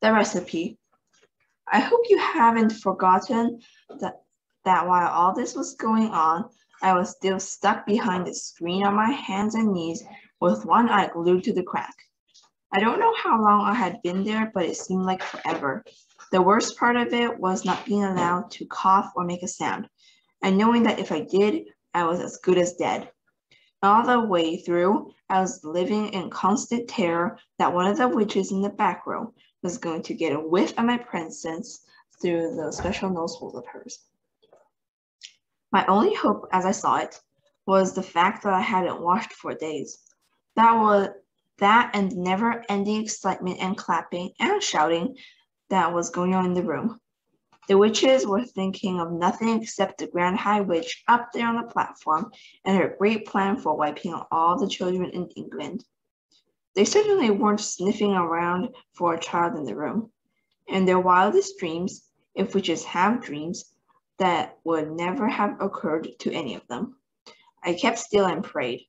The recipe. I hope you haven't forgotten that while all this was going on, I was still stuck behind the screen on my hands and knees with one eye glued to the crack. I don't know how long I had been there, but it seemed like forever. The worst part of it was not being allowed to cough or make a sound, and knowing that if I did, I was as good as dead. All the way through, I was living in constant terror that one of the witches in the back row was going to get a whiff of my presence through those special nose holes of hers. My only hope, as I saw it, was the fact that I hadn't washed for days. That and the never-ending excitement and clapping and shouting that was going on in the room. The witches were thinking of nothing except the Grand High Witch up there on the platform and her great plan for wiping out all the children in England. They certainly weren't sniffing around for a child in the room. In their wildest dreams, if witches have dreams, that would never have occurred to any of them. I kept still and prayed.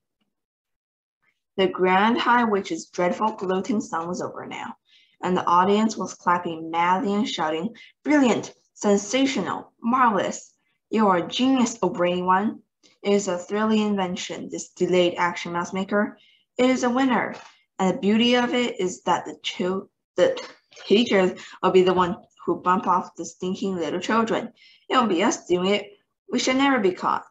The Grand High Witch's dreadful gloating sun was over now, and the audience was clapping madly and shouting, "Brilliant! Sensational! Marvelous! You are a genius, O brainy one! It is a thrilling invention, this delayed action mouse maker. It is a winner, and the beauty of it is that the teachers will be the one who bump off the stinking little children. It won't be us doing it. We shall never be caught."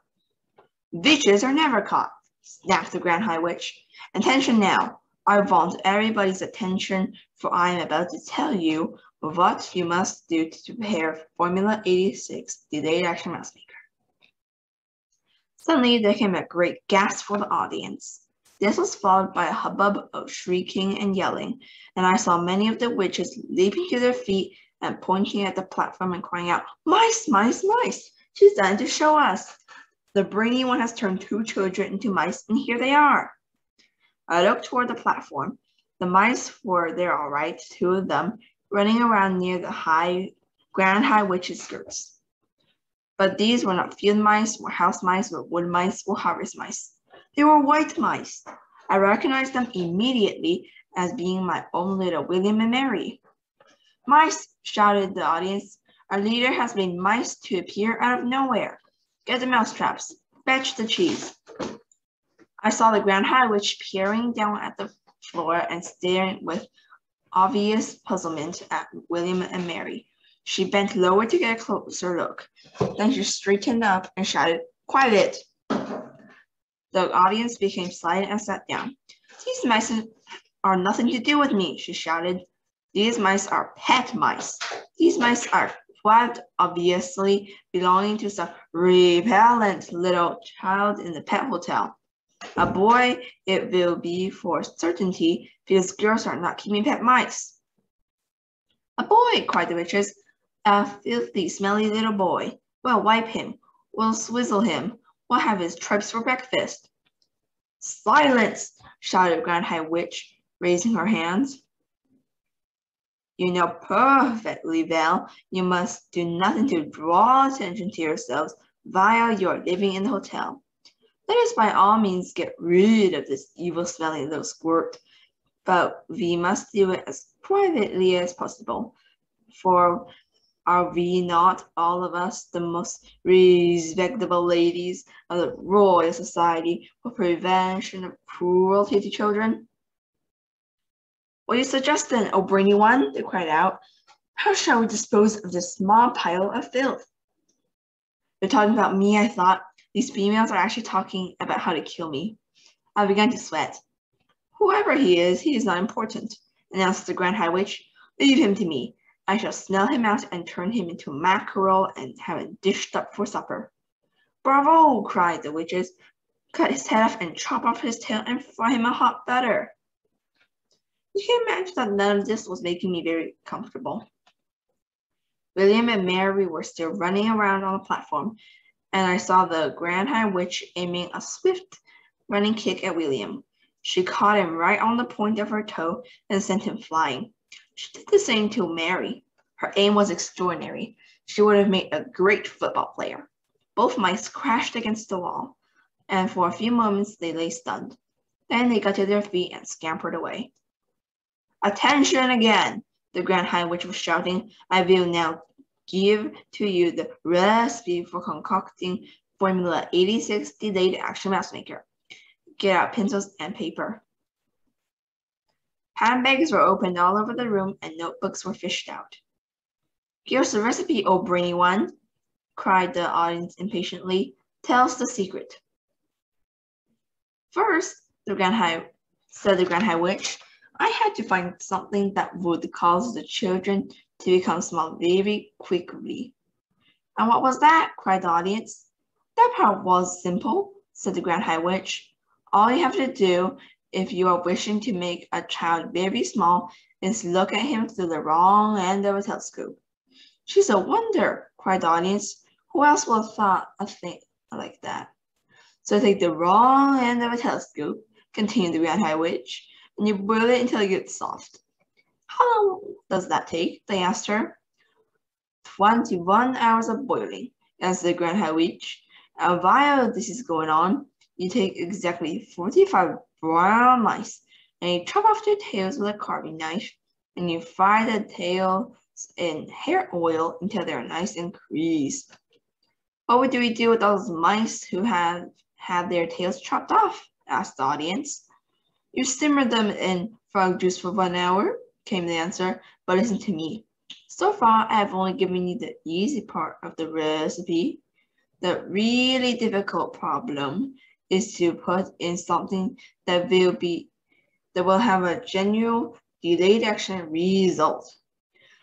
"Witches are never caught," snapped the Grand High Witch. "Attention now. I want everybody's attention, for I am about to tell you what you must do to prepare Formula 86 Delayed Action Mouse Maker." Suddenly, there came a great gasp for the audience. This was followed by a hubbub of shrieking and yelling, and I saw many of the witches leaping to their feet and pointing at the platform and crying out, "Mice, mice, mice! She's done it to show us. The brainy one has turned 2 children into mice, and here they are." I looked toward the platform. The mice were there all right, 2 of them, running around near the Grand High Witch's skirts. But these were not field mice, or house mice, or wood mice, or harvest mice. They were white mice. I recognized them immediately as being my own little William and Mary. "Mice!" shouted the audience. "Our leader has made mice to appear out of nowhere. Get the mousetraps. Fetch the cheese." I saw the Grand High Witch peering down at the floor and staring with obvious puzzlement at William and Mary. She bent lower to get a closer look. Then she straightened up and shouted, "Quiet!" The audience became silent and sat down. "These mice are nothing to do with me," she shouted. "These mice are pet mice. These mice are wild, obviously belonging to some repellent little child in the pet hotel. A boy it will be for certainty, because girls are not keeping pet mice." "A boy!" cried the witches. "A filthy, smelly little boy. We'll wipe him. We'll swizzle him. We'll have his tripe for breakfast." "Silence!" shouted Grand High Witch, raising her hands. "You know perfectly well you must do nothing to draw attention to yourselves while you are living in the hotel. Let us by all means get rid of this evil-smelling little squirt, but we must do it as privately as possible, for are we not all of us the most respectable ladies of the Royal Society for Prevention of Cruelty to Children?" "What do you suggest then, O brainy one?" they cried out. "How shall we dispose of this small pile of filth?" "They're talking about me," I thought. "These females are actually talking about how to kill me." I began to sweat. "Whoever he is not important," announced the Grand High Witch. "Leave him to me. I shall smell him out and turn him into mackerel and have it dished up for supper." "Bravo!" cried the witches. "Cut his head off and chop off his tail and fry him in hot butter." You can imagine that none of this was making me very comfortable. William and Mary were still running around on the platform, and I saw the Grand High Witch aiming a swift running kick at William. She caught him right on the point of her toe and sent him flying. She did the same to Mary. Her aim was extraordinary. She would have made a great football player. Both mice crashed against the wall, and for a few moments they lay stunned. Then they got to their feet and scampered away. "Attention again!" The Grand High Witch was shouting. I will now give to you the recipe for concocting Formula 86 Delayed Action Mouse Maker. Get out pencils and paper. Handbags were opened all over the room and notebooks were fished out. Here's the recipe, old brainy one, cried the audience impatiently. Tell us the secret. First, said the Grand High Witch, I had to find something that would cause the children to become small very quickly. And what was that? Cried the audience. That part was simple, said the Grand High Witch. All you have to do if you are wishing to make a child very small is look at him through the wrong end of a telescope. She's a wonder, cried the audience. Who else would have thought a thing like that? So take the wrong end of a telescope, continued the Grand High Witch, and you boil it until it gets soft. How long does that take? They asked her. 21 hours of boiling, answered the Grand High Witch. And while this is going on, you take exactly 45 brown mice, and you chop off their tails with a carving knife, and you fry the tails in hair oil until they're nice and crisp. What would we do with those mice who have had their tails chopped off? Asked the audience. You simmer them in frog juice for 1 hour, came the answer, but listen to me. So far, I have only given you the easy part of the recipe. The really difficult problem is to put in something that will have a genuine delayed action result.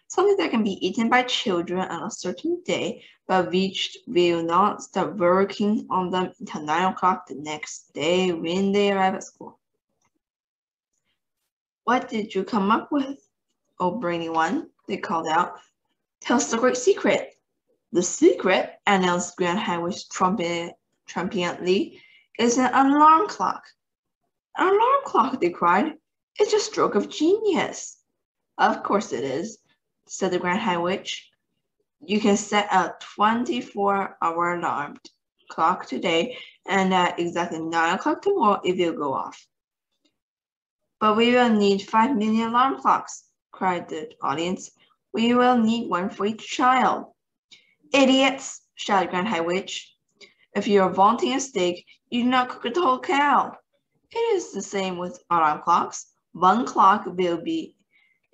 Something that can be eaten by children on a certain day, but which will not start working on them until 9 o'clock the next day when they arrive at school. What did you come up with, oh brainy one? They called out. Tell us the great secret. The secret, announced Grand High Witch triumphantly, is an alarm clock. An alarm clock, they cried. It's a stroke of genius. Of course it is, said the Grand High Witch. You can set a 24-hour alarm clock today, and at exactly 9 o'clock tomorrow it will go off. But we will need 5 million alarm clocks, cried the audience. We will need one for each child. Idiots, shouted Grand High Witch. If you are vaunting a steak, you do not cook the whole cow. It is the same with alarm clocks. One clock will be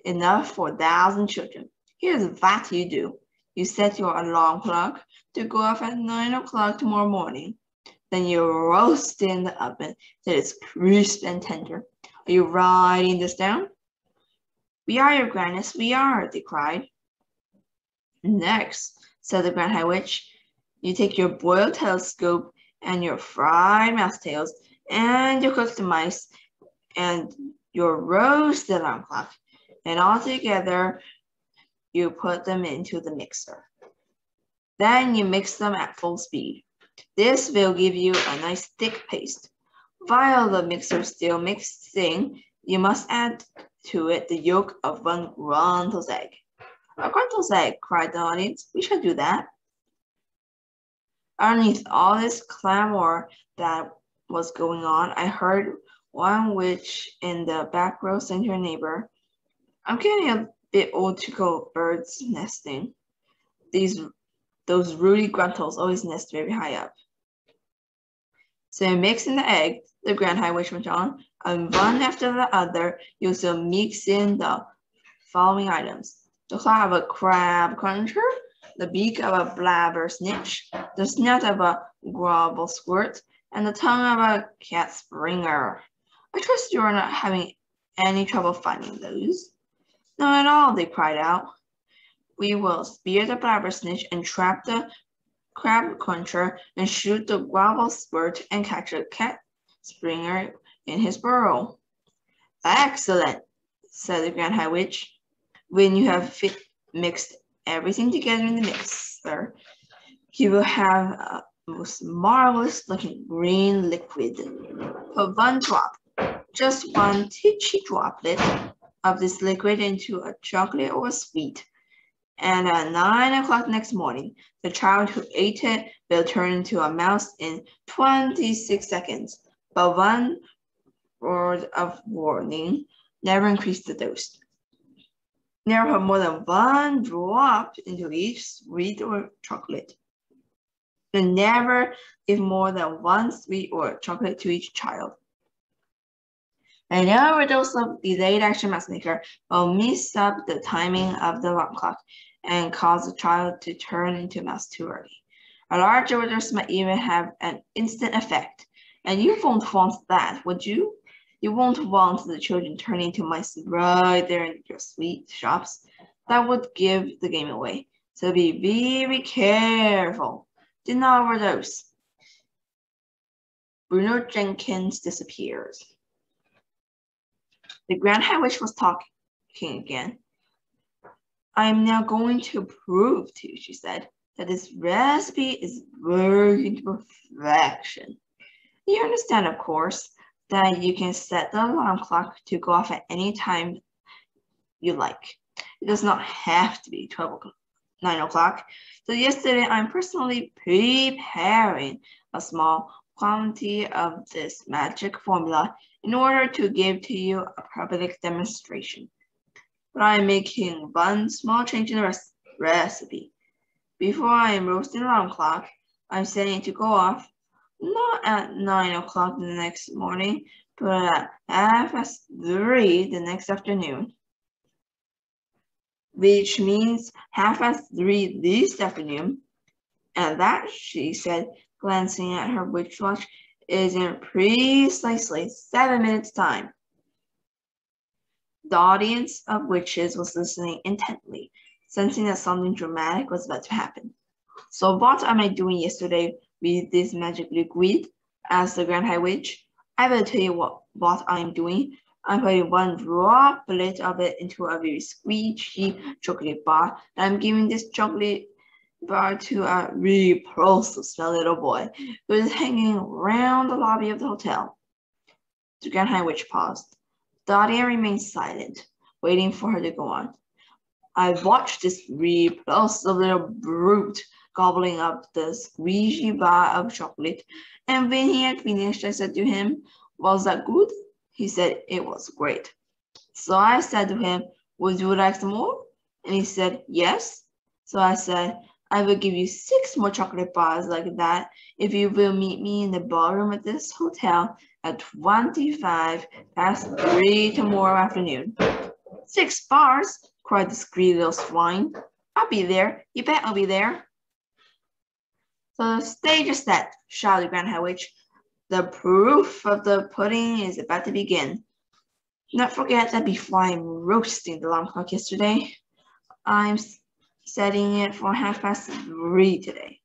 enough for 1,000 children. Here's what you do. You set your alarm clock to go off at 9 o'clock tomorrow morning. Then you roast it in the oven till it's crisp and tender. Are you writing this down? We are, your Grandness, we are, they cried. Next, said the Grand High Witch, you take your boiled telescope and your fried mouse tails and your cooked mice and your roasted alarm clock, and all together you put them into the mixer. Then you mix them at full speed. This will give you a nice thick paste. While the mixer is still mixing, you must add to it the yolk of one Gruntel's egg. A Gruntel's egg, cried the audience. We shall do that. Underneath all this clamor that was going on, I heard one witch in the back row saying to her neighbor, I'm getting a bit old to go birds nesting. Those ruddy Gruntles always nest very high up. So in mixing the egg, the Grand High Witch went on, and one after the other, you will mix in the following items. The claw of a crab cruncher, the beak of a blabber snitch, the snout of a grubble squirt, and the tongue of a cat springer. I trust you are not having any trouble finding those. Not at all, they cried out. We will spear the blabber snitch and trap the crab cruncher and shoot the grubble squirt and catch a cat springer in his burrow. Excellent, said the Grand High Witch. When you have mixed everything together in the mixer, you will have a most marvelous looking green liquid. Put one drop, just one titchy droplet of this liquid into a chocolate or a sweet. And at 9 o'clock next morning, the child who ate it will turn into a mouse in 26 seconds. But one word of warning, never increase the dose. Never put more than one drop into each sweet or chocolate. And never give more than one sweet or chocolate to each child. An overdose of delayed action mask maker will mess up the timing of the alarm clock and cause the child to turn into a mouse too early. A large overdose might even have an instant effect, and you won't want that, would you? You won't want the children turning into mice right there in your sweet shops. That would give the game away. So be very careful. Do not overdose. Bruno Jenkins disappears. The Grand High Witch was talking again. I am now going to prove to you, she said, that this recipe is working to perfection. You understand, of course, that you can set the alarm clock to go off at any time you like. It does not have to be 9 o'clock. So yesterday, I'm personally preparing a small quantity of this magic formula in order to give to you a public demonstration. But I'm making one small change in the recipe. Before I am roasting the alarm clock, I'm setting it to go off not at 9 o'clock the next morning, but at 3:30 the next afternoon. Which means 3:30 this afternoon. And that, she said, glancing at her witch watch, is in precisely 7 minutes' time. The audience of witches was listening intently, sensing that something dramatic was about to happen. So what am I doing yesterday with this magic liquid? Asked the Grand High Witch. I will tell you what I am doing. I'm putting one droplet of it into a very squishy chocolate bar, and I'm giving this chocolate bar to a repulsive smelling little boy who is hanging around the lobby of the hotel. The Grand High Witch paused. The audience remained silent, waiting for her to go on. I watched this repulsive little brute gobbling up the squishy bar of chocolate, and when he had finished, I said to him, "Was that good?" He said it was great. So I said to him, "Would you like some more?" And he said, "Yes." So I said, "I will give you 6 more chocolate bars like that if you will meet me in the ballroom at this hotel at 3:25 tomorrow afternoon." 6 bars, cried the screedy little swine. "I'll be there. You bet I'll be there." So the stage is set, shouted the Grand High Witch. The proof of the pudding is about to begin. Don't forget that before I'm roasting the alarm clock yesterday, I'm setting it for 3:30 today.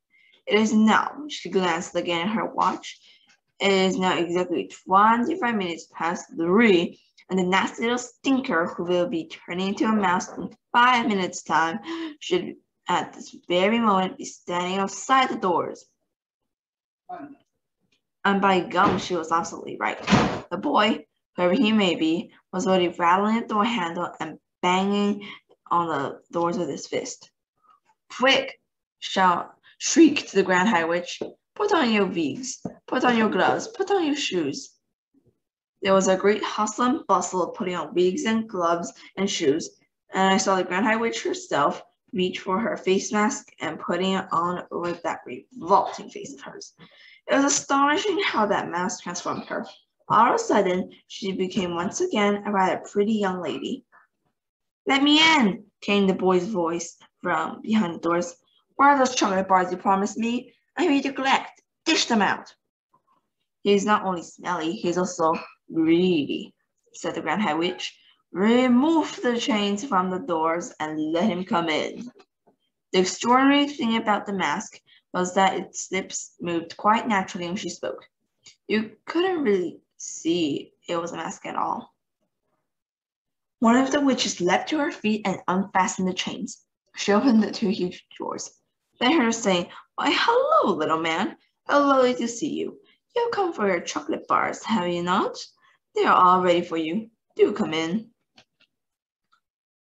It is now, she glanced again at her watch. It is now exactly 25 minutes past 3, and the nasty little stinker who will be turning into a mouse in 5 minutes' time should at this very moment be standing outside the doors. And by gum, she was absolutely right. The boy, whoever he may be, was already rattling the door handle and banging on the doors with his fist. "Quick!" shrieked the Grand High Witch. "Put on your wigs, put on your gloves, put on your shoes." There was a great hustle and bustle of putting on wigs and gloves and shoes, and I saw the Grand High Witch herself reach for her face mask and putting it on over that revolting face of hers. It was astonishing how that mask transformed her. All of a sudden, she became once again a rather pretty young lady. "Let me in," came the boy's voice from behind the doors. "Where are those chocolate bars you promised me? I made you collect. Dish them out." "He is not only smelly, he is also greedy," said the Grand High Witch. "Remove the chains from the doors and let him come in." The extraordinary thing about the mask was that its lips moved quite naturally when she spoke. You couldn't really see it was a mask at all. One of the witches leapt to her feet and unfastened the chains. She opened the 2 huge doors. They heard her saying, "Why, hello, little man. How lovely to see you. You've come for your chocolate bars, have you not? They are all ready for you. Do come in."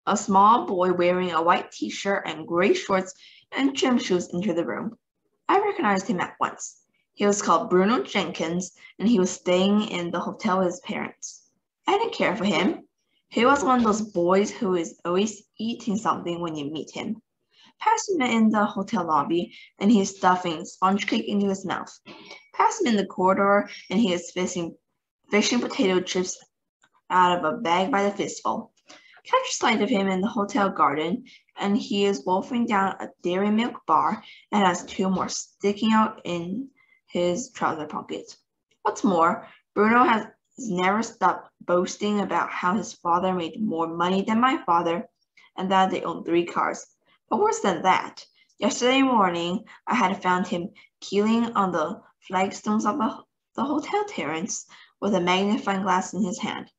A small boy wearing a white t-shirt and gray shorts and gym shoes entered the room. I recognized him at once. He was called Bruno Jenkins, and he was staying in the hotel with his parents. I didn't care for him. He was one of those boys who is always eating something when you meet him. Pass him in the hotel lobby, and he is stuffing sponge cake into his mouth. Pass him in the corridor, and he is fishing potato chips out of a bag by the fistful. Catch sight of him in the hotel garden, and he is wolfing down a dairy milk bar and has 2 more sticking out in his trouser pocket. What's more, Bruno has never stopped boasting about how his father made more money than my father and that they own 3 cars. But worse than that, yesterday morning I had found him keeling on the flagstones of the hotel terrace with a magnifying glass in his hand.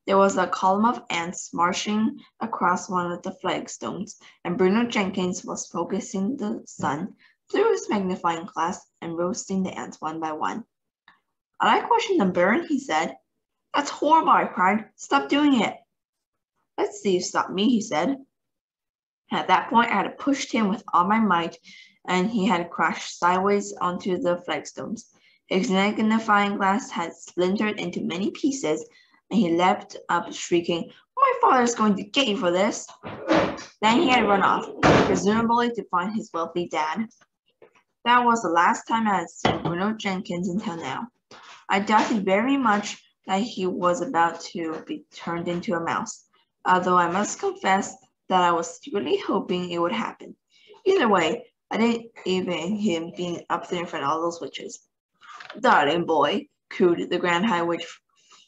There was a column of ants marching across one of the flagstones, and Bruno Jenkins was focusing the sun through his magnifying glass and roasting the ants one by one. I like watching them burn, he said. That's horrible, I cried. Stop doing it. Let's see you stop me, he said. At that point, I had pushed him with all my might, and he had crashed sideways onto the flagstones. His magnifying glass had splintered into many pieces, and he leapt up, shrieking, My father's going to get you for this. Then he had run off, presumably to find his wealthy dad. That was the last time I had seen Bruno Jenkins until now. I doubted very much that he was about to be turned into a mouse, although I must confess that I was secretly hoping it would happen. Either way, I didn't even him being up there in front of all those witches. Darling boy, cooed the Grand High Witch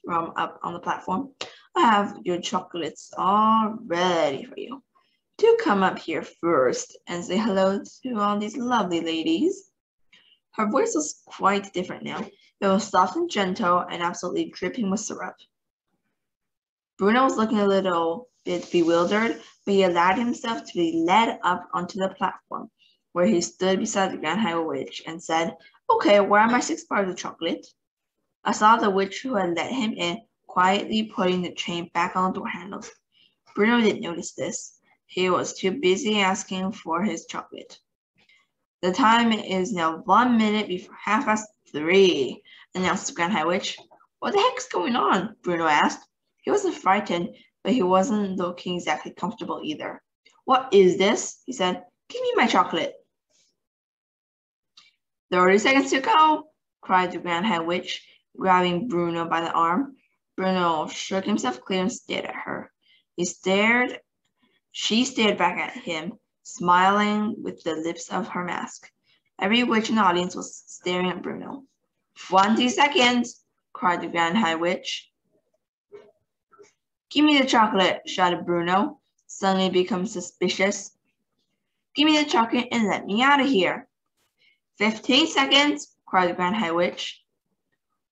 from up on the platform, I have your chocolates all ready for you. Do come up here first and say hello to all these lovely ladies. Her voice was quite different now. It was soft and gentle and absolutely dripping with syrup. Bruno was looking a little bit bewildered, but he allowed himself to be led up onto the platform, where he stood beside the Grand High Witch and said, Okay, where are my 6 bars of chocolate? I saw the witch who had let him in quietly putting the chain back on the door handles. Bruno didn't notice this. He was too busy asking for his chocolate. The time is now 1 minute before 3:30, announced the Grand High Witch. What the heck's going on? Bruno asked. He wasn't frightened, but he wasn't looking exactly comfortable either. What is this? He said. Give me my chocolate. 30 seconds to go, cried the Grand High Witch, grabbing Bruno by the arm. Bruno shook himself clear and stared at her. She stared back at him, smiling with the lips of her mask. Every witch in the audience was staring at Bruno. 20 seconds, cried the Grand High Witch. Give me the chocolate, shouted Bruno, suddenly becoming suspicious. Give me the chocolate and let me out of here. 15 seconds, cried the Grand High Witch.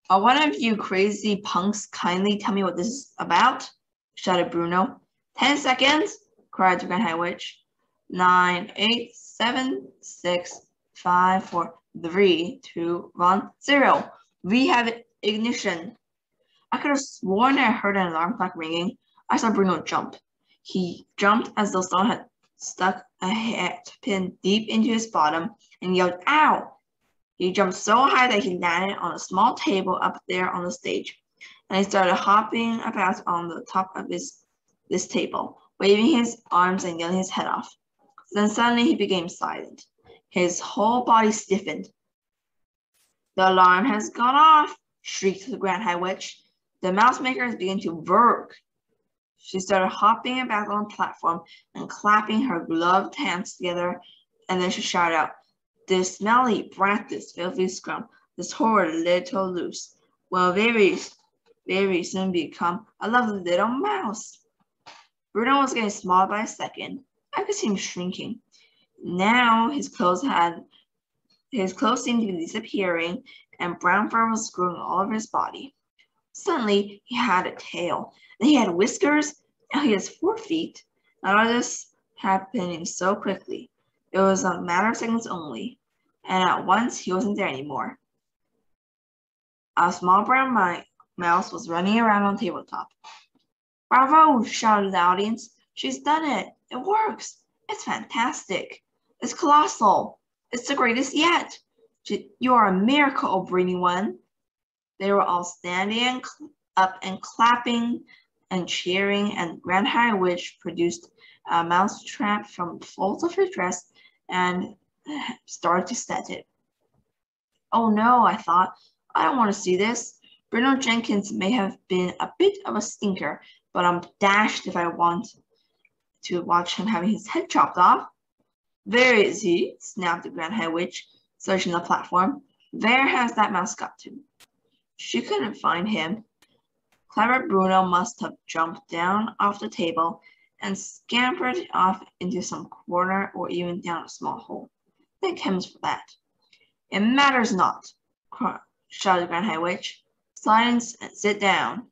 Are one of you crazy punks kindly tell me what this is about? Shouted Bruno. 10 seconds, cried the Grand High Witch. 9, 8, 7, 6, 5, 4, 3, 2, 1, 0. We have ignition. I could have sworn I heard an alarm clock ringing. I saw Bruno jump. He jumped as though someone had stuck a hairpin deep into his bottom and yelled, Ow! He jumped so high that he landed on a small table up there on the stage, and he started hopping about on the top of this table, waving his arms and yelling his head off. Then suddenly he became silent. His whole body stiffened. The alarm has gone off, shrieked the Grand High Witch. The mouse makers began to work. She started hopping about on the platform and clapping her gloved hands together, and then she shouted out, This smelly brat, this filthy scrum, this horrid little loose, will very, very soon become a lovely little mouse. Bruno was getting smaller by a second. I could see him shrinking. Now his clothes seemed to be disappearing, and brown fur was growing all over his body. Suddenly, he had a tail, and he had whiskers, and he has 4 feet. All of this happening so quickly. It was a matter of seconds only, and at once he wasn't there anymore. A small brown mouse was running around on the tabletop. Bravo! Shouted the audience. She's done it. It works. It's fantastic. It's colossal. It's the greatest yet. You are a miracle, oh brainy one. They were all standing up and clapping and cheering, and Grand High Witch produced a mousetrap from the folds of her dress and started to set it. Oh no, I thought, I don't want to see this. Bruno Jenkins may have been a bit of a stinker, but I'm dashed if I want to watch him having his head chopped off. Where is he? Snapped the Grand High Witch, searching the platform. Where has that mouse got to? She couldn't find him. Clever Bruno must have jumped down off the table and scampered off into some corner or even down a small hole. Thank heavens for that. It matters not, shouted the Grand High Witch. Silence and sit down.